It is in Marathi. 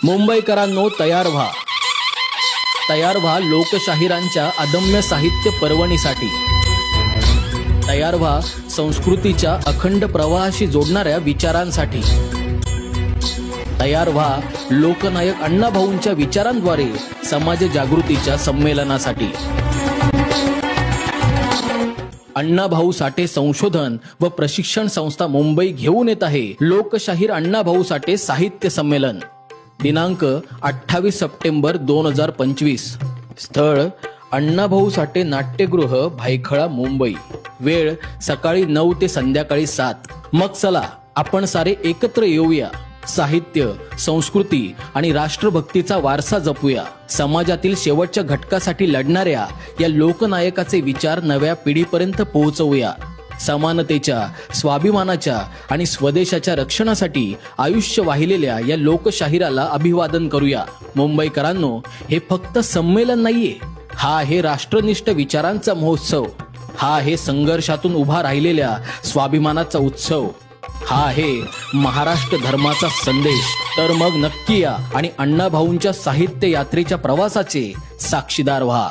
मुंबईकरांनो तयार व्हा, तयार व्हा लोकशाहीरांच्या अदम्य साहित्य पर्वणीसाठी। तयार व्हा संस्कृतीच्या अखंड प्रवाहाशी जोडणाऱ्या विचारांसाठी। तयार व्हा लोकनायक अण्णाभाऊंच्या विचारांद्वारे समाज जागृतीच्या संमेलनासाठी। अण्णाभाऊ साठे संशोधन व प्रशिक्षण संस्था मुंबई घेऊन येत आहे लोकशाहीर अण्णाभाऊ साठे साहित्य संमेलन। दिनांक 28 सप्टेंबर 2025। स्थळ अण्णाभाऊ साठे नाट्यगृह, भायखळा, मुंबई। वेळ सकाळी 9 ते संध्याकाळी 7। मग चला आपण सारे एकत्र येऊया, साहित्य, संस्कृती आणि राष्ट्रभक्तीचा वारसा जपूया। समाजातील शेवटच्या घटकासाठी लढणाऱ्या या लोकनायकाचे विचार नव्या पिढीपर्यंत पोहोचवूया। समानतेच्या, स्वाभिमानाच्या आणि स्वदेशाच्या रक्षणासाठी आयुष्य वाहिलेल्या या लोकशाहीराला अभिवादन करूया। मुंबईकरांनो, हे फक्त संमेलन नाहीये, हा आहे राष्ट्रनिष्ठ विचारांचा महोत्सव। हा आहे संघर्षातून उभा राहिलेल्या स्वाभिमानाचा उत्सव। हा आहे महाराष्ट्र धर्माचा संदेश। तर मग नक्की या आणि अण्णाभाऊंच्या साहित्य यात्रेच्या प्रवासाचे साक्षीदार व्हा।